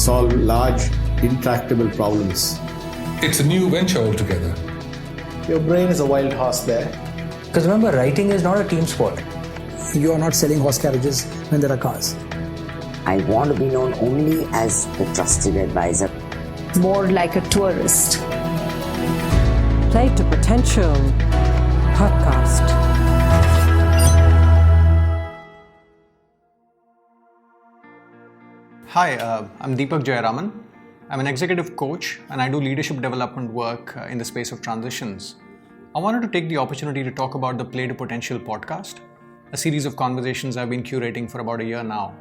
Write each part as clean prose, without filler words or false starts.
solve large, intractable problems. It's a new venture altogether. Your brain is a wild horse there. Because remember, writing is not a team sport. You are not selling horse carriages when there are cars. I want to be known only as the trusted advisor. More like a tourist. Play to Potential podcast. Hi, I'm Deepak Jayaraman. I'm an executive coach and I do leadership development work in the space of transitions. I wanted to take the opportunity to talk about the Play to Potential podcast, a series of conversations I've been curating for about a year now.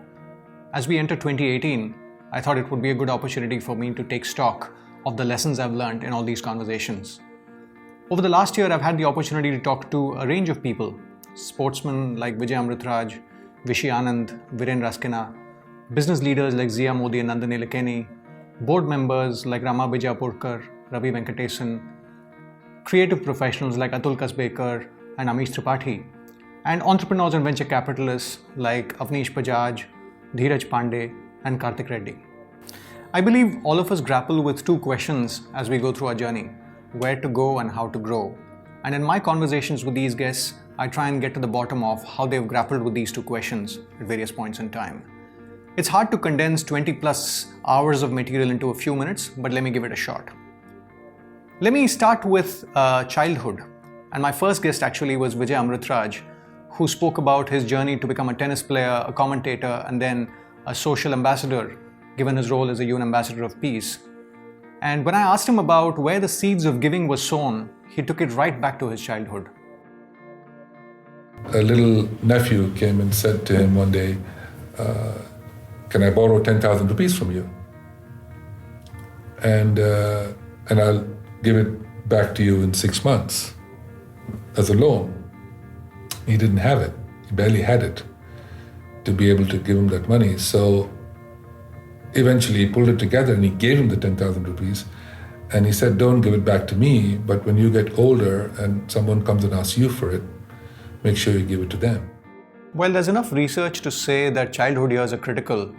As we enter 2018, I thought it would be a good opportunity for me to take stock of the lessons I've learned in all these conversations. Over the last year, I've had the opportunity to talk to a range of people, sportsmen like Vijay Amritraj, Vishy Anand, Viren Raskina, business leaders like Zia Modi and Nandan Nilekani, board members like Rama Bijapurkar, Ravi Venkatesan, creative professionals like Atul Kasbekar and Amish Tripathi, and entrepreneurs and venture capitalists like Avnish Bajaj, Dheeraj Pandey, and Karthik Reddy. I believe all of us grapple with two questions as we go through our journey: where to go and how to grow. And in my conversations with these guests, I try and get to the bottom of how they've grappled with these two questions at various points in time. It's hard to condense 20 plus hours of material into a few minutes, but let me give it a shot. Let me start with childhood. And my first guest actually was Vijay Amritraj, who spoke about his journey to become a tennis player, a commentator, and then a social ambassador, given his role as a UN Ambassador of Peace. And when I asked him about where the seeds of giving were sown, he took it right back to his childhood. A little nephew came and said to him one day, can I borrow 10,000 rupees from you? And I'll give it back to you in 6 months as a loan. He didn't have it. He barely had it to be able to give him that money. So eventually he pulled it together and he gave him the 10,000 rupees. And he said, don't give it back to me, but when you get older and someone comes and asks you for it, make sure you give it to them. While there's enough research to say that childhood years are critical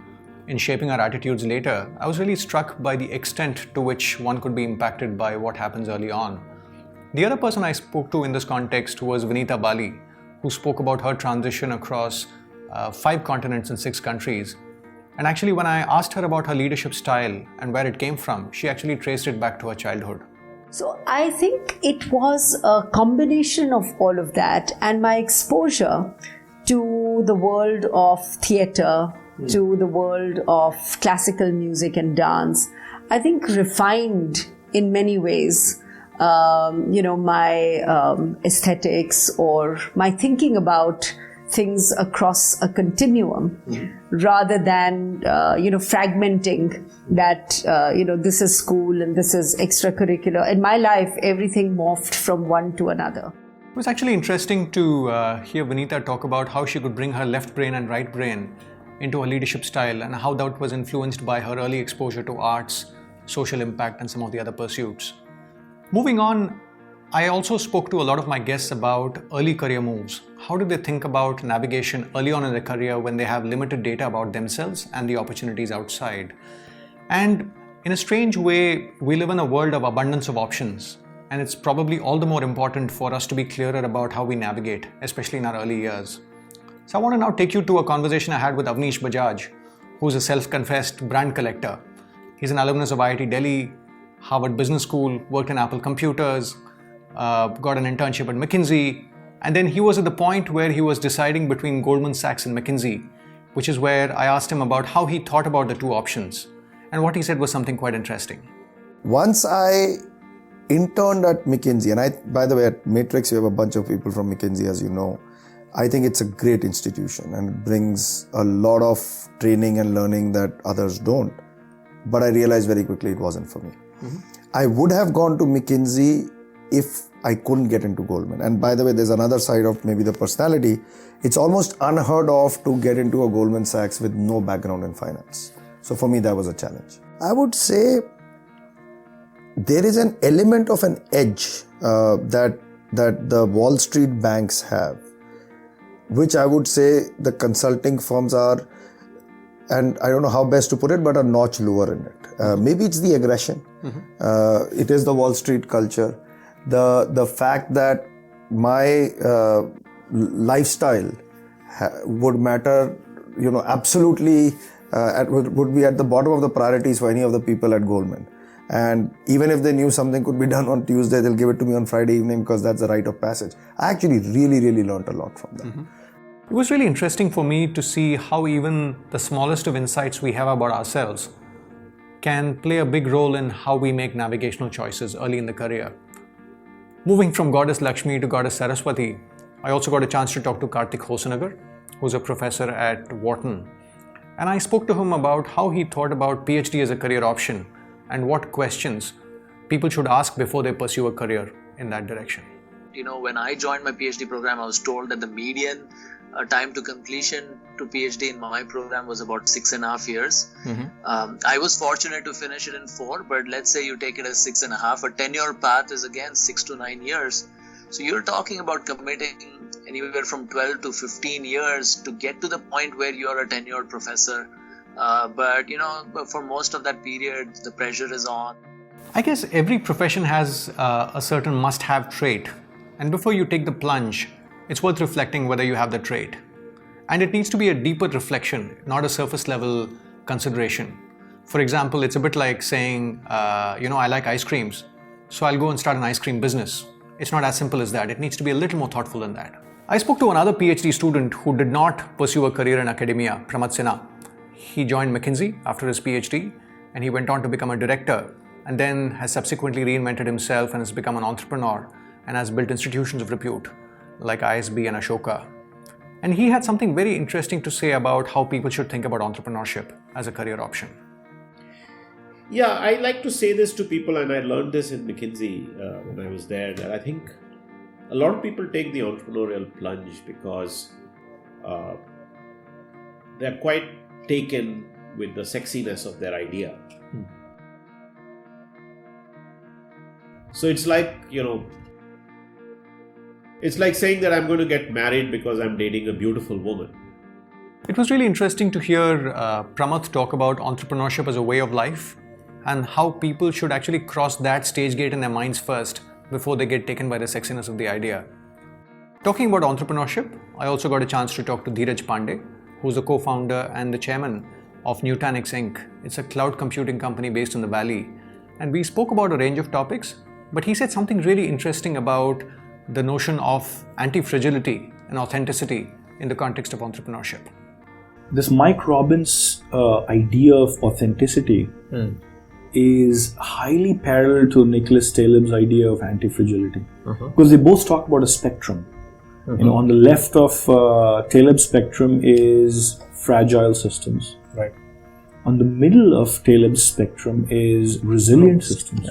in shaping our attitudes later, I was really struck by the extent to which one could be impacted by what happens early on. The other person I spoke to in this context was Vinita Bali, who spoke about her transition across 5 continents and 6 countries. And actually, when I asked her about her leadership style and where it came from, she actually traced it back to her childhood. So I think it was a combination of all of that and my exposure to the world of theatre, to the world of classical music and dance, I think refined in many ways, my aesthetics or my thinking about things across a continuum, rather than, fragmenting that, this is school and this is extracurricular. In my life, everything morphed from one to another. It was actually interesting to hear Vinita talk about how she could bring her left brain and right brain into her leadership style and how that was influenced by her early exposure to arts, social impact, and some of the other pursuits. Moving on, I also spoke to a lot of my guests about early career moves. How do they think about navigation early on in their career when they have limited data about themselves and the opportunities outside? And in a strange way, we live in a world of abundance of options. And it's probably all the more important for us to be clearer about how we navigate, especially in our early years. So I want to now take you to a conversation I had with Avnish Bajaj, who's a self-confessed brand collector. He's an alumnus of IIT Delhi, Harvard Business School, worked in Apple Computers, got an internship at McKinsey, and then he was at the point where he was deciding between Goldman Sachs and McKinsey, which is where I asked him about how he thought about the two options. And what he said was something quite interesting. Once I interned at McKinsey, and by the way, at Matrix, we have a bunch of people from McKinsey, as you know. I think it's a great institution and it brings a lot of training and learning that others don't. But I realized very quickly it wasn't for me. I would have gone to McKinsey if I couldn't get into Goldman. And by the way, there's another side of maybe the personality. It's almost unheard of to get into a Goldman Sachs with no background in finance. So for me, that was a challenge. I would say there is an element of an edge that the Wall Street banks have, which I would say the consulting firms are and I don't know how best to put it, but a notch lower in it. Maybe it's the aggression. It is the Wall Street culture. The fact that my lifestyle would matter, absolutely would be at the bottom of the priorities for any of the people at Goldman. And even if they knew something could be done on Tuesday, they'll give it to me on Friday evening because that's the rite of passage. I actually really, really learned a lot from that. It was really interesting for me to see how even the smallest of insights we have about ourselves can play a big role in how we make navigational choices early in the career. Moving from Goddess Lakshmi to Goddess Saraswati, I also got a chance to talk to Karthik Hosanagar, who's a professor at Wharton. And I spoke to him about how he thought about PhD as a career option and what questions people should ask before they pursue a career in that direction. When I joined my PhD program, I was told that the median time to completion to PhD in my program was about 6.5 years. I was fortunate to finish it in 4, but let's say you take it as 6.5. A tenure path is again 6 to 9 years. So you're talking about committing anywhere from 12 to 15 years to get to the point where you're a tenured professor. But for most of that period, the pressure is on. I guess every profession has a certain must-have trait. And before you take the plunge, it's worth reflecting whether you have the trait. And it needs to be a deeper reflection, not a surface level consideration. For example, it's a bit like saying, I like ice creams, so I'll go and start an ice cream business. It's not as simple as that. It needs to be a little more thoughtful than that. I spoke to another PhD student who did not pursue a career in academia, Pramad Sinha. He joined McKinsey after his PhD, and he went on to become a director, and then has subsequently reinvented himself and has become an entrepreneur and has built institutions of repute like ISB and Ashoka. And he had something very interesting to say about how people should think about entrepreneurship as a career option. Yeah, I like to say this to people, and I learned this in McKinsey when I was there, that I think a lot of people take the entrepreneurial plunge because they're quite taken with the sexiness of their idea. So it's like, it's like saying that I'm going to get married because I'm dating a beautiful woman. It was really interesting to hear Pramath talk about entrepreneurship as a way of life and how people should actually cross that stage gate in their minds first before they get taken by the sexiness of the idea. Talking about entrepreneurship, I also got a chance to talk to Dheeraj Pandey, who's the co-founder and the chairman of Nutanix Inc. It's a cloud computing company based in the Valley. And we spoke about a range of topics, but he said something really interesting about the notion of anti-fragility and authenticity in the context of entrepreneurship. This Mike Robbins' idea of authenticity is highly parallel to Nicholas Taleb's idea of anti-fragility. Because they both talk about a spectrum. On the left of Taleb's spectrum is fragile systems. Right. On the middle of Taleb's spectrum is resilient systems,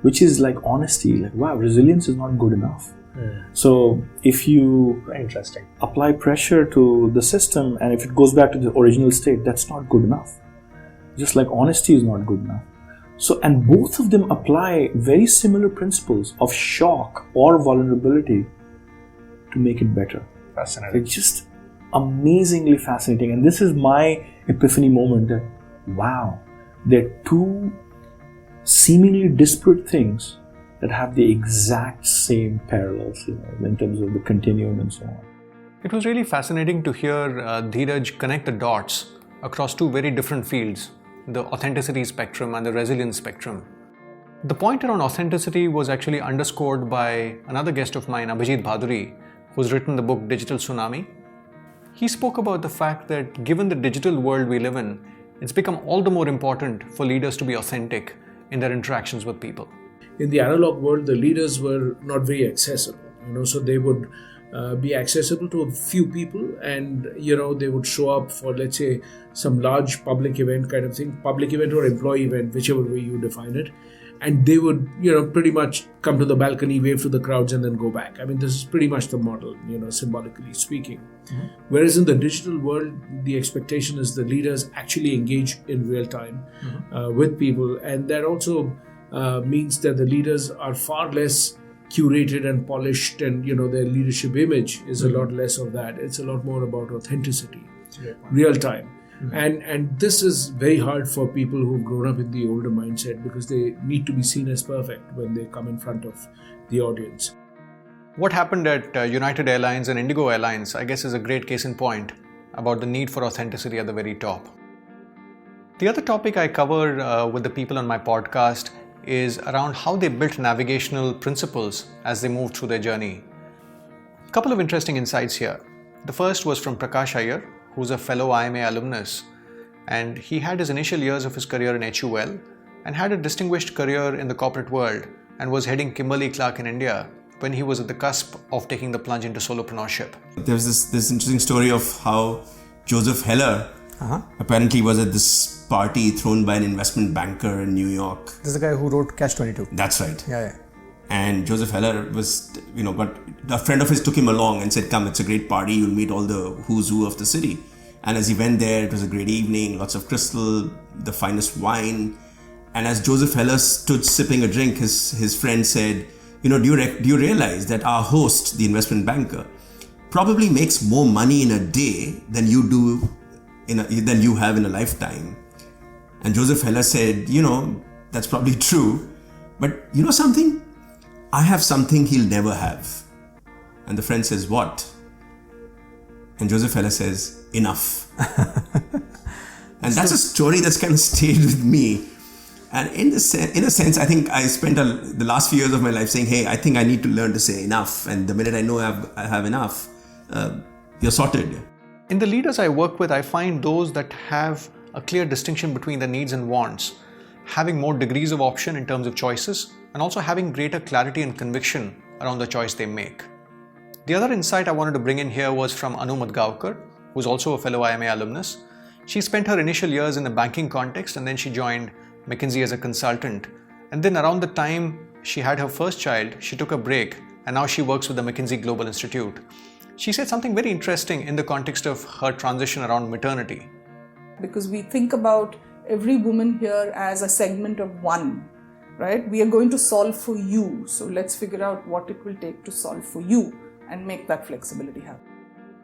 which is like honesty. Like, wow, resilience is not good enough. So if you apply pressure to the system and if it goes back to the original state, that's not good enough. Just like honesty is not good enough. So, and both of them apply very similar principles of shock or vulnerability to make it better. Fascinating. It's just amazingly fascinating. And this is my epiphany moment that, wow, there are two seemingly disparate things that have the exact same parallels, in terms of the continuum and so on. It was really fascinating to hear Dheeraj connect the dots across two very different fields, the authenticity spectrum and the resilience spectrum. The point around authenticity was actually underscored by another guest of mine, Abhijit Bhaduri, who's written the book Digital Tsunami. He spoke about the fact that given the digital world we live in, it's become all the more important for leaders to be authentic in their interactions with people. In the analog world, the leaders were not very accessible, so they would be accessible to a few people, and they would show up for, let's say, some large public event kind of thing, public event or employee event, whichever way you define it, and they would pretty much come to the balcony, wave to the crowds, and then go back. I mean, this is pretty much the model, symbolically speaking. Whereas in the digital world, the expectation is the leaders actually engage in real time with people, and that also means that the leaders are far less curated and polished, and their leadership image is a lot less of that. It's a lot more about authenticity, real time. And this is very hard for people who've grown up in the older mindset, because they need to be seen as perfect when they come in front of the audience. What happened at United Airlines and Indigo Airlines, I guess, is a great case in point about the need for authenticity at the very top. The other topic I cover with the people on my podcast is around how they built navigational principles as they moved through their journey. A couple of interesting insights here. The first was from Prakash Iyer, who's a fellow IMA alumnus, and he had his initial years of his career in HUL and had a distinguished career in the corporate world and was heading Kimberly-Clark in India when he was at the cusp of taking the plunge into solopreneurship. There's this interesting story of how Joseph Heller apparently was at this party thrown by an investment banker in New York. This is the guy who wrote Catch-22. That's right. Yeah. And Joseph Heller was, but a friend of his took him along and said, come, it's a great party, you'll meet all the who's who of the city. And as he went there, it was a great evening, lots of crystal, the finest wine. And as Joseph Heller stood sipping a drink, his friend said, do you realize that our host, the investment banker, probably makes more money in a day than you do than you have in a lifetime? And Joseph Heller said, that's probably true, but you know something? I have something he'll never have. And the friend says, what? And Joseph Heller says, enough. And that's a story that's kind of stayed with me. And in a sense, I think I spent the last few years of my life saying, hey, I think I need to learn to say enough. And the minute I know I have enough, you're sorted. In the leaders I work with, I find those that have a clear distinction between the needs and wants, having more degrees of option in terms of choices, and also having greater clarity and conviction around the choice they make. The other insight I wanted to bring in here was from Anu Madgavkar, who's also a fellow IMA alumnus. She spent her initial years in a banking context, and then she joined McKinsey as a consultant. And then around the time she had her first child, she took a break, and now she works with the McKinsey Global Institute. She said something very interesting in the context of her transition around maternity. Because we think about every woman here as a segment of one, right? We are going to solve for you. So let's figure out what it will take to solve for you and make that flexibility happen.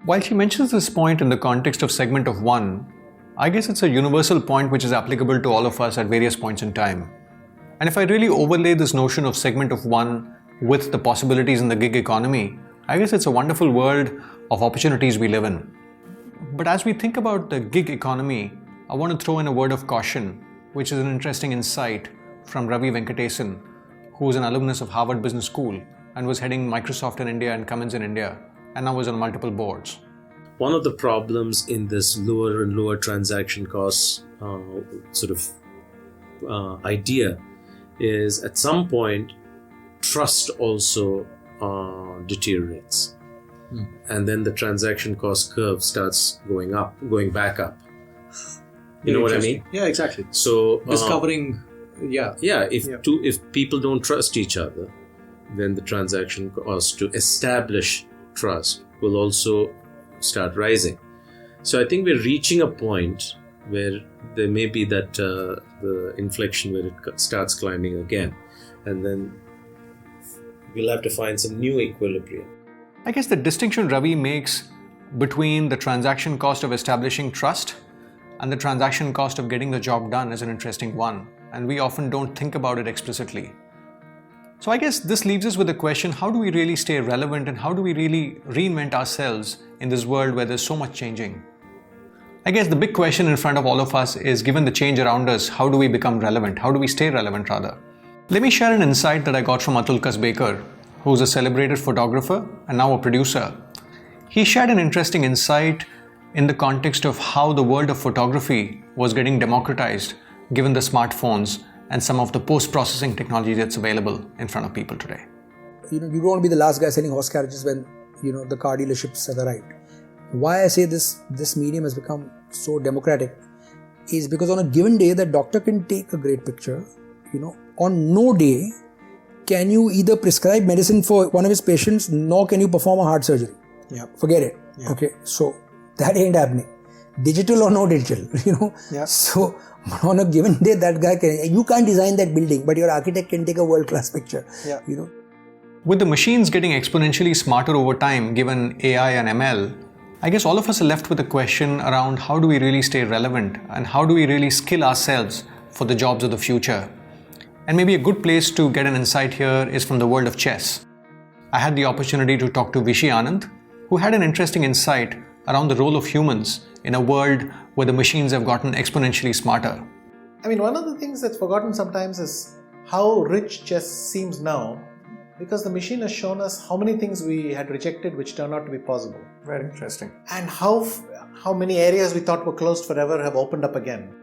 While she mentions this point in the context of segment of one, I guess it's a universal point which is applicable to all of us at various points in time. And if I really overlay this notion of segment of one with the possibilities in the gig economy, I guess it's a wonderful world of opportunities we live in. But as we think about the gig economy, I want to throw in a word of caution, which is an interesting insight from Ravi Venkatesan, who is an alumnus of Harvard Business School and was heading Microsoft in India and Cummins in India, and now is on multiple boards. One of the problems in this lower and lower transaction costs idea is at some point trust also deteriorates, and then the transaction cost curve starts going back up. You know what I mean? Yeah, exactly. So discovering, if people don't trust each other, then the transaction cost to establish trust will also start rising. So I think we're reaching a point where there may be that the inflection where it starts climbing again, and then we'll have to find some new equilibrium. I guess the distinction Ravi makes between the transaction cost of establishing trust and the transaction cost of getting the job done is an interesting one, and we often don't think about it explicitly. So I guess this leaves us with the question, how do we really stay relevant and how do we really reinvent ourselves in this world where there's so much changing? I guess the big question in front of all of us is, given the change around us, how do we become relevant? How do we stay relevant rather? Let me share an insight that I got from Atul Kasbekar, who's a celebrated photographer and now a producer. He shared an interesting insight in the context of how the world of photography was getting democratized given the smartphones and some of the post-processing technology that's available in front of people today. You don't want to be the last guy selling horse carriages when the car dealerships have arrived. Why I say this medium has become so democratic is because on a given day the doctor can take a great picture. On no day can you either prescribe medicine for one of his patients, nor can you perform a heart surgery. Yeah. Forget it. Yeah. Okay, so that ain't happening. Digital or no digital, Yeah. So on a given day, that guy you can't design that building, but your architect can take a world-class picture. Yeah. With the machines getting exponentially smarter over time, given AI and ML, I guess all of us are left with a question around how do we really stay relevant and how do we really skill ourselves for the jobs of the future. And maybe a good place to get an insight here is from the world of chess. I had the opportunity to talk to Vishy Anand, who had an interesting insight around the role of humans in a world where the machines have gotten exponentially smarter. I mean, one of the things that's forgotten sometimes is how rich chess seems now, because the machine has shown us how many things we had rejected which turned out to be possible. Very interesting. And how many areas we thought were closed forever have opened up again.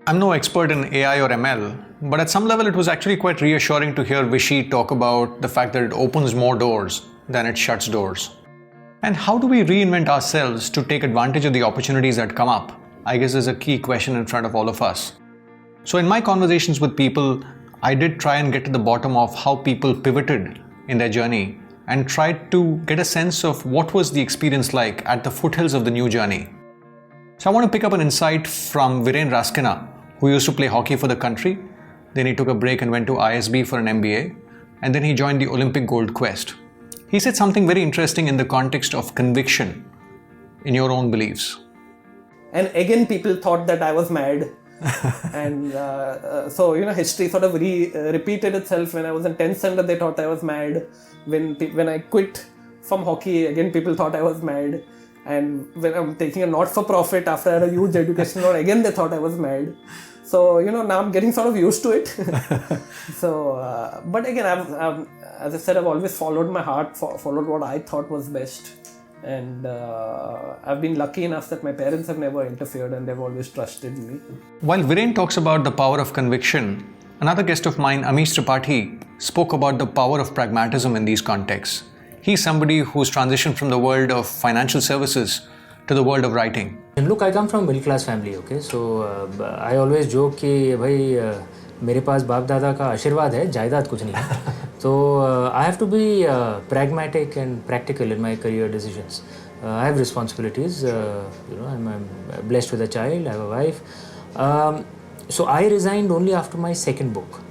I'm no expert in AI or ML, but at some level it was actually quite reassuring to hear Vishy talk about the fact that it opens more doors than it shuts doors. And how do we reinvent ourselves to take advantage of the opportunities that come up? I guess is a key question in front of all of us. So in my conversations with people, I did try and get to the bottom of how people pivoted in their journey and tried to get a sense of what was the experience like at the foothills of the new journey. So I want to pick up an insight from Viren Raskina, who used to play hockey for the country. Then he took a break and went to ISB for an MBA. And then he joined the Olympic Gold Quest. He said something very interesting in the context of conviction in your own beliefs. And again, people thought that I was mad. And so, history sort of repeated itself. When I was in 10th standard, they thought I was mad. When I quit from hockey, again, people thought I was mad. And when I'm taking a not-for-profit after I had a huge education loan, again, they thought I was mad. So, now I'm getting sort of used to it. So, but again, as I said, I've always followed my heart, followed what I thought was best. And I've been lucky enough that my parents have never interfered and they've always trusted me. While Viren talks about the power of conviction, another guest of mine, Amish Tripathi, spoke about the power of pragmatism in these contexts. He's somebody who's transitioned from the world of financial services to the world of writing. And look, I come from a middle class family, okay? So I always joke कि भाई मेरे पास बाप दादा का आशीर्वाद है, जायदाद कुछ नहीं है. So I have to be pragmatic and practical in my career decisions. I have responsibilities. I'm blessed with a child. I have a wife. So I resigned only after my second book,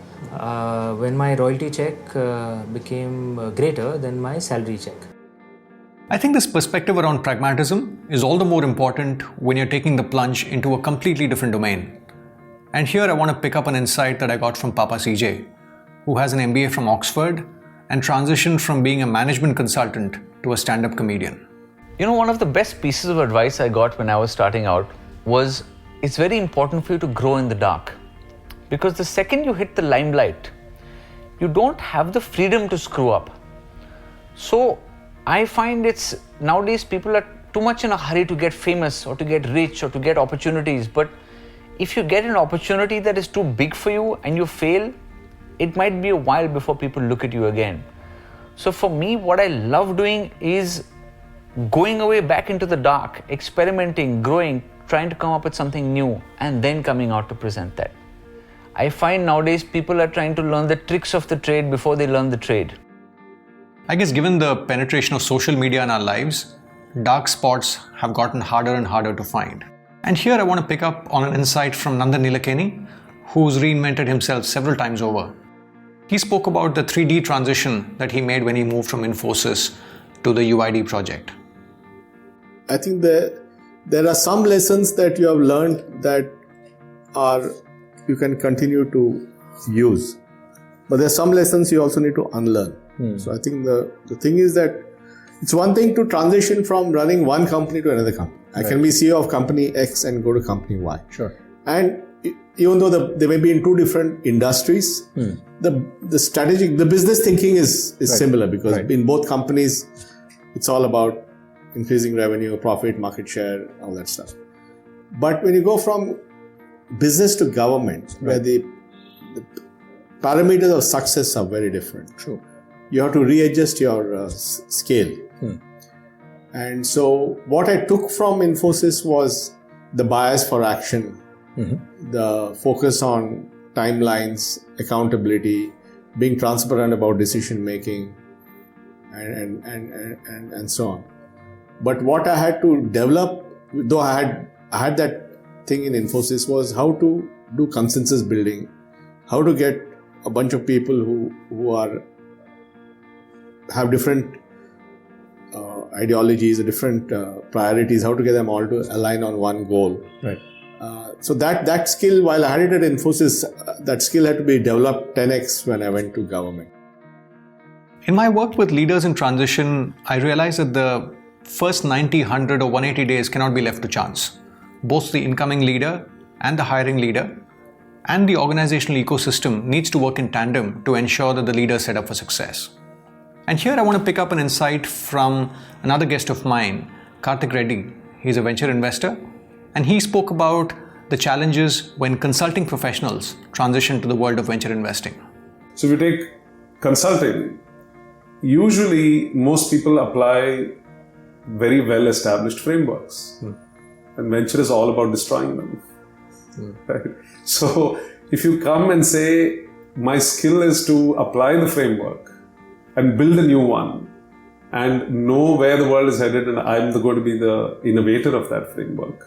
when my royalty check became greater than my salary check. I think this perspective around pragmatism is all the more important when you're taking the plunge into a completely different domain. And here I want to pick up an insight that I got from Papa CJ, who has an MBA from Oxford and transitioned from being a management consultant to a stand-up comedian. One of the best pieces of advice I got when I was starting out was, it's very important for you to grow in the dark. Because the second you hit the limelight, you don't have the freedom to screw up. So I find nowadays people are too much in a hurry to get famous or to get rich or to get opportunities. But if you get an opportunity that is too big for you and you fail, it might be a while before people look at you again. So for me, what I love doing is going away back into the dark, experimenting, growing, trying to come up with something new, and then coming out to present that. I find nowadays people are trying to learn the tricks of the trade before they learn the trade. I guess given the penetration of social media in our lives, dark spots have gotten harder and harder to find. And here I want to pick up on an insight from Nandan Nilekani, who's reinvented himself several times over. He spoke about the 3D transition that he made when he moved from Infosys to the UID project. I think there are some lessons that you have learned that you can continue to use. But there are some lessons you also need to unlearn. So I think the thing is that it's one thing to transition from running one company to another company. I can be CEO of company X and go to company Y. Sure. And even though they may be in two different industries, the business thinking is similar, because in both companies, it's all about increasing revenue, profit, market share, all that stuff. But when you go from business to government, where the parameters of success are very different. True. You have to readjust your scale. And so what I took from Infosys was the bias for action, the focus on timelines, accountability, being transparent about decision making, and so on. But what I had to develop, though I had that thing in Infosys, was how to do consensus building, how to get a bunch of people who have different ideologies, the different priorities, how to get them all to align on one goal. Right. So that skill, while I had it at Infosys, that skill had to be developed 10x when I went to government. In my work with leaders in transition, I realized that the first 90, 100 or 180 days cannot be left to chance. Both the incoming leader and the hiring leader and the organizational ecosystem needs to work in tandem to ensure that the leader is set up for success. And here I want to pick up an insight from another guest of mine, Karthik Reddy. He's a venture investor, and he spoke about the challenges when consulting professionals transition to the world of venture investing. So if you take consulting, usually most people apply very well established frameworks. And venture is all about destroying them. Right? So if you come and say, my skill is to apply the framework and build a new one and know where the world is headed, and I'm going to be the innovator of that framework.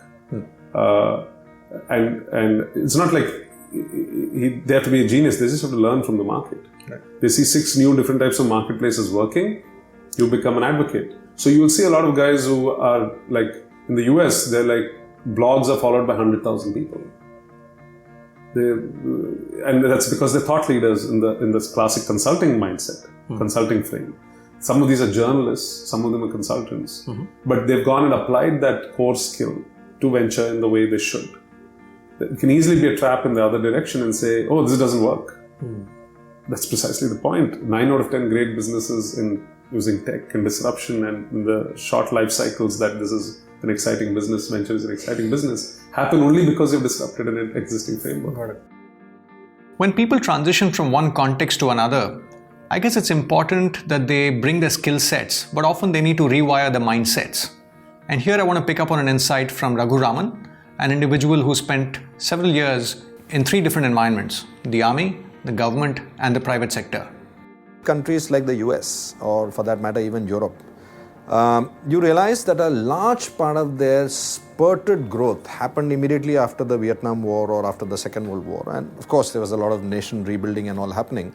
And it's not like they have to be a genius, they just have to learn from the market. Right. They see 6 new different types of marketplaces working, you become an advocate. So you will see a lot of guys who are like, in the US, they're like, blogs are followed by 100,000 people. And that's because they're thought leaders in this classic consulting mindset, consulting frame. Some of these are journalists, some of them are consultants, but they've gone and applied that core skill to venture in the way they should. It can easily be a trap in the other direction and say, oh, this doesn't work. That's precisely the point. 9 out of 10 great businesses in using tech and disruption and in the short life cycles that this is an exciting business, venture is an exciting business, happen only because you've disrupted an existing framework. When people transition from one context to another, I guess it's important that they bring their skill sets, but often they need to rewire their mindsets. And here I want to pick up on an insight from Jayaraman, an individual who spent several years in 3 different environments: the army, the government, and the private sector. Countries like the US, or for that matter even Europe, you realize that a large part of their spurted growth happened immediately after the Vietnam War or after the Second World War. And of course, there was a lot of nation rebuilding and all happening.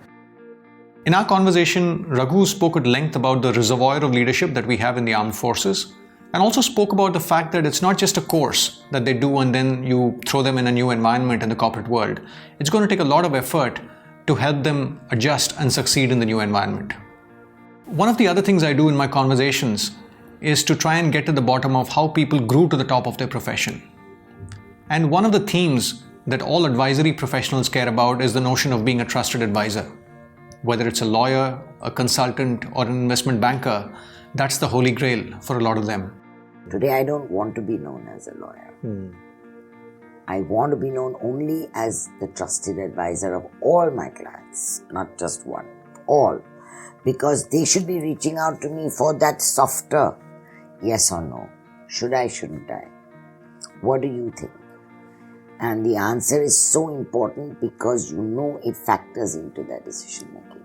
In our conversation, Raghu spoke at length about the reservoir of leadership that we have in the armed forces, and also spoke about the fact that it's not just a course that they do and then you throw them in a new environment in the corporate world. It's going to take a lot of effort to help them adjust and succeed in the new environment. One of the other things I do in my conversations is to try and get to the bottom of how people grew to the top of their profession. And one of the themes that all advisory professionals care about is the notion of being a trusted advisor. Whether it's a lawyer, a consultant, or an investment banker, that's the holy grail for a lot of them. Today I don't want to be known as a lawyer. I want to be known only as the trusted advisor of all my clients, not just one, all. Because they should be reaching out to me for that softer yes or no. Should I, shouldn't I? What do you think? And the answer is so important because you know it factors into their decision making.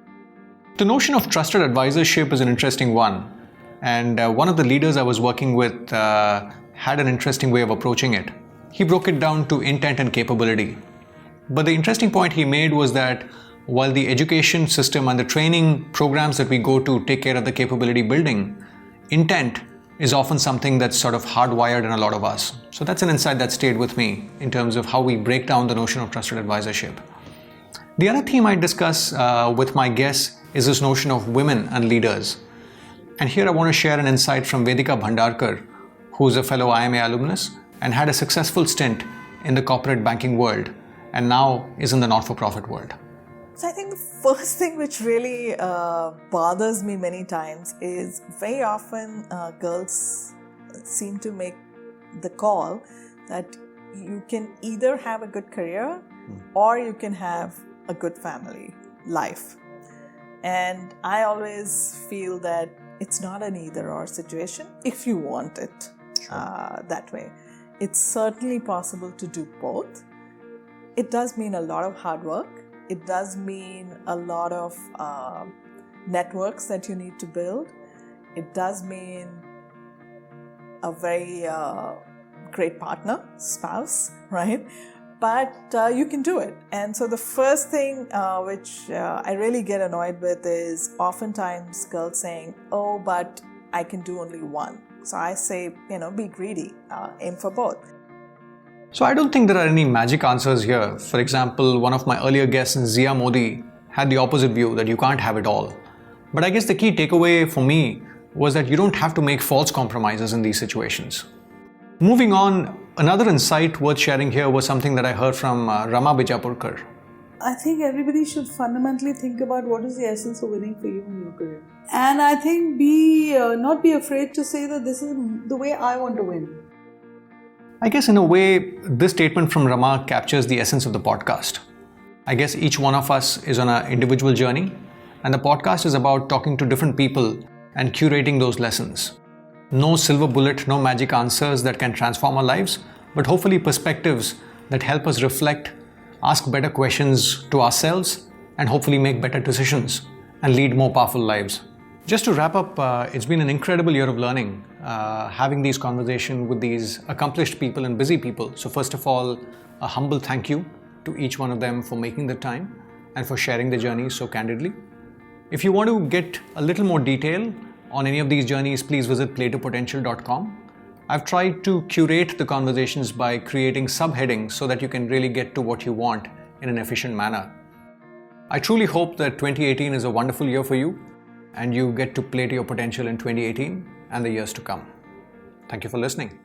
The notion of trusted advisorship is an interesting one. And one of the leaders I was working with had an interesting way of approaching it. He broke it down to intent and capability. But the interesting point he made was that while the education system and the training programs that we go to take care of the capability building, intent is often something that's sort of hardwired in a lot of us. So that's an insight that stayed with me in terms of how we break down the notion of trusted advisorship. The other theme I discuss with my guests is this notion of women and leaders. And here I want to share an insight from Vedika Bhandarkar, who's a fellow IMA alumnus and had a successful stint in the corporate banking world and now is in the not-for-profit world. So I think the first thing which really bothers me many times is very often girls seem to make the call that you can either have a good career or you can have a good family life. And I always feel that it's not an either or situation if you want it that way. It's certainly possible to do both. It does mean a lot of hard work. It does mean a lot of networks that you need to build. It does mean a very great partner, spouse, right? But you can do it. And so the first thing which I really get annoyed with is oftentimes girls saying, oh, but I can do only one. So I say, be greedy, aim for both. So I don't think there are any magic answers here. For example, one of my earlier guests, Zia Modi, had the opposite view that you can't have it all. But I guess the key takeaway for me was that you don't have to make false compromises in these situations. Moving on, another insight worth sharing here was something that I heard from Rama Bijapurkar. I think everybody should fundamentally think about what is the essence of winning for you in your career. And I think not be afraid to say that this is the way I want to win. I guess in a way, this statement from Rama captures the essence of the podcast. I guess each one of us is on an individual journey, and the podcast is about talking to different people and curating those lessons. No silver bullet, no magic answers that can transform our lives, but hopefully perspectives that help us reflect, ask better questions to ourselves, and hopefully make better decisions and lead more powerful lives. Just to wrap up, it's been an incredible year of learning, having these conversations with these accomplished people and busy people. So first of all, a humble thank you to each one of them for making the time and for sharing their journeys so candidly. If you want to get a little more detail on any of these journeys, please visit playtopotential.com. I've tried to curate the conversations by creating subheadings so that you can really get to what you want in an efficient manner. I truly hope that 2018 is a wonderful year for you and you get to play to your potential in 2018 and the years to come. Thank you for listening.